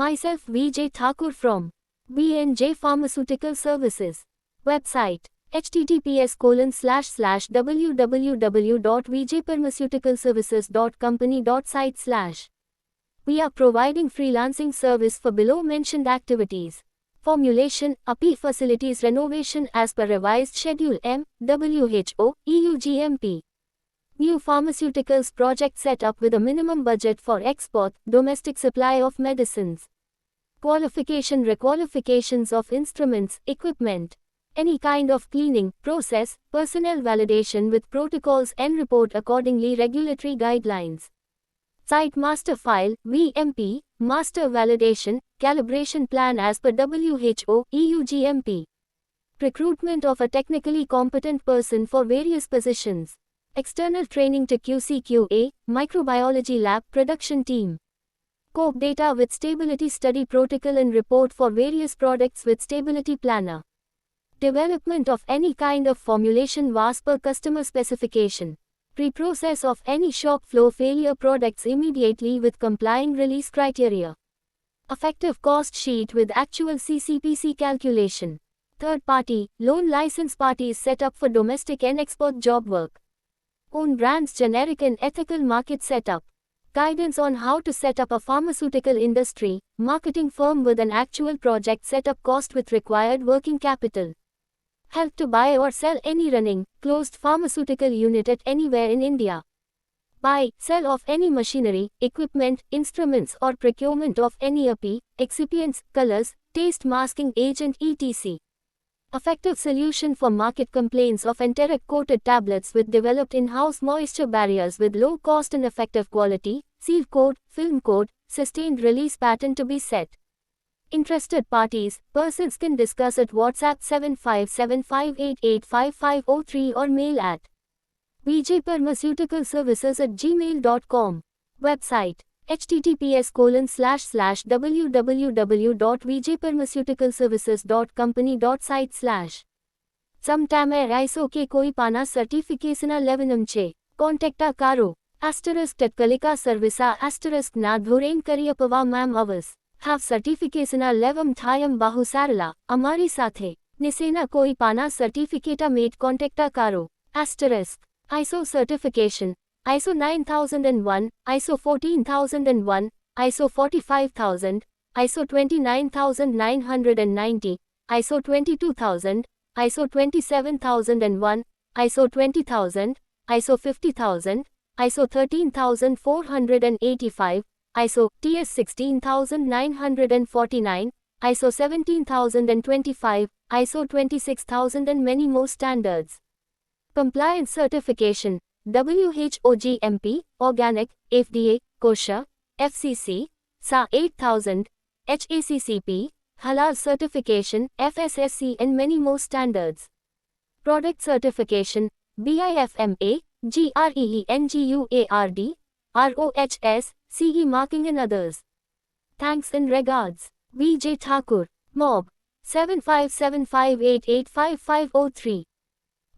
Myself VJ Thakur from V&J Pharmaceutical Services. Website https://www.vjpharmaceuticalservices.company.site/. We are providing freelancing service for below mentioned activities. Formulation, API facilities renovation as per revised Schedule M, WHO, EU GMP. New pharmaceuticals project set up with a minimum budget for export, domestic supply of medicines. Qualification requalifications of instruments, equipment. Any kind of cleaning, process, personnel validation with protocols and report accordingly regulatory guidelines. Site master file, VMP, master validation, calibration plan as per WHO, EU GMP. Recruitment of a technically competent person for various positions. External training to QC/QA, microbiology lab, production team. COP data with stability study protocol and report for various products with stability planner. Development of any kind of formulation was per customer specification. Reprocess of any shop floor failure products immediately with complying release criteria. Effective cost sheet with actual CCPC calculation. Third party, loan license parties set up for domestic and export job work. Own brands generic and ethical market setup. Guidance on how to set up a pharmaceutical industry, marketing firm with an actual project setup cost with required working capital. Help to buy or sell any running, closed pharmaceutical unit at anywhere in India. Buy, sell of any machinery, equipment, instruments or procurement of any API, excipients, colors, taste masking agent etc. Effective solution for market complaints of enteric coated tablets with developed in-house moisture barriers with low cost and effective quality, seal code, film code, sustained release pattern to be set. Interested parties, persons can discuss at WhatsApp 7575885503 or mail at vjpharmaceuticalservices@gmail.com. Website https://www.vjpharmaceuticalservices.company.site/. Sometime ISO के कोई पाना certification 11 चे कॉन्टेक्टा कारो asterisk तत्कालिका सर्विसा asterisk ना धोरेन करियपवा ma'am अवस have certification 11 थायम बाहु सारला अमारी साथे निसेना कोई पाना सर्टिफिकेटा मेट कॉन्टेक्टा कारो asterisk ISO certification ISO 9001, ISO 14001, ISO 45000, ISO 29990, ISO 22000, ISO 27001, ISO 20000, ISO 50000, ISO 13485, ISO TS 16949, ISO 17025, ISO 26000 and many more standards. Compliance certification WHO GMP, Organic, FDA, Kosher, FCC, SA 8000, HACCP, Halal certification, FSSC and many more standards. Product certification, BIFMA, GREENGUARD, ROHS, CE marking and others. Thanks and regards. VJ Thakur, Mob 7575885503.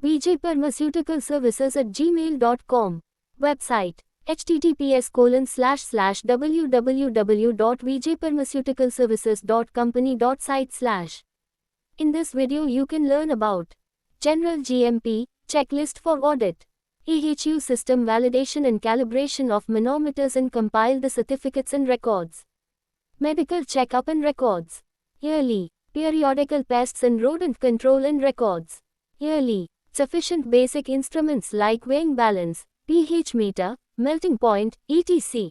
VJ Pharmaceutical Services@gmail.com. Website https://www.vjpharmaceuticalservices.company.site/. In this video you can learn about General GMP, checklist for audit, AHU system validation and calibration of manometers and compile the certificates and records, medical checkup and records, yearly, periodical pests and rodent control and records, yearly. Sufficient basic instruments like weighing balance, pH meter, melting point, etc.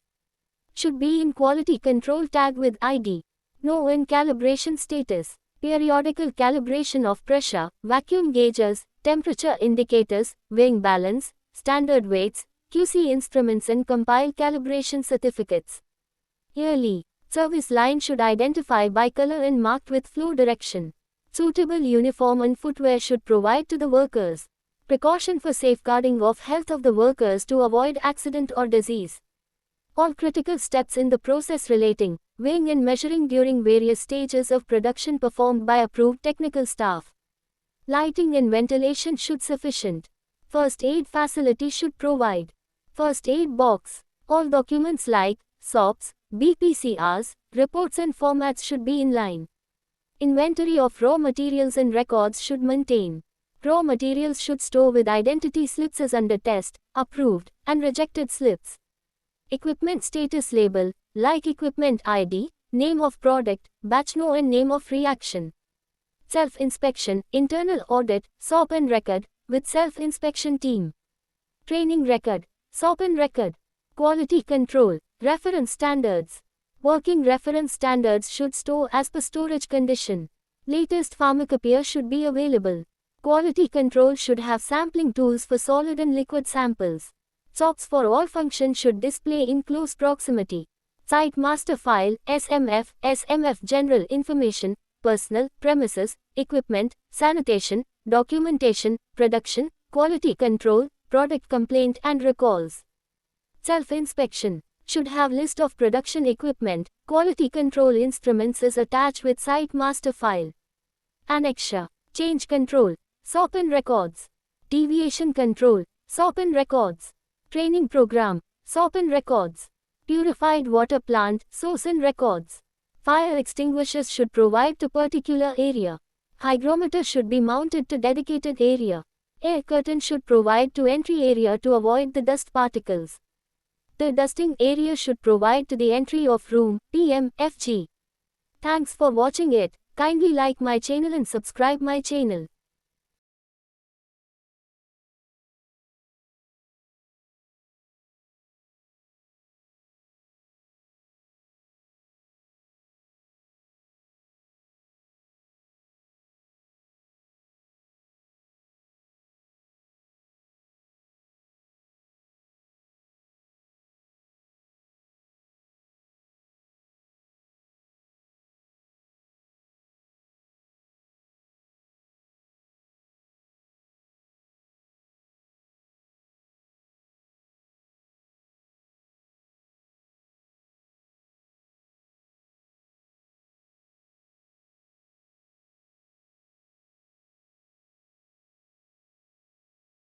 Should be in quality control tag with ID. Know in calibration status. Periodical calibration of pressure, vacuum gauges, temperature indicators, weighing balance, standard weights, QC instruments and compile calibration certificates. Yearly. Service line should identify by color and marked with flow direction. Suitable uniform and footwear should provide to the workers. Precaution for safeguarding of health of the workers to avoid accident or disease. All critical steps in the process relating, weighing and measuring during various stages of production performed by approved technical staff. Lighting and ventilation should sufficient. First aid facility should provide. First aid box. All documents like SOPs, BPCRs, reports and formats should be in line. Inventory of raw materials and records should maintain. Raw materials should store with identity slips as under test, approved, and rejected slips. Equipment status label, like equipment ID, name of product, batch no and name of reaction. Self-inspection, internal audit, SOP and record, with self-inspection team. Training record, SOP and record. Quality control, reference standards. Working reference standards should store as per storage condition. Latest pharmacopoeia should be available. Quality control should have sampling tools for solid and liquid samples. SOPs for all functions should display in close proximity. Site master file, SMF general information, personnel, premises, equipment, sanitation, documentation, production, quality control, product complaint and recalls. Self-inspection should have list of production equipment, quality control instruments is attached with site master file. Annexure, change control, SOP and records. Deviation control, SOP and records. Training program, SOP and records. Purified water plant, source and records. Fire extinguishers should provide to particular area. Hygrometer should be mounted to dedicated area. Air curtain should provide to entry area to avoid the dust particles. The dusting area should provide to the entry of room, PM, FG. Thanks for watching it. Kindly like my channel and subscribe my channel.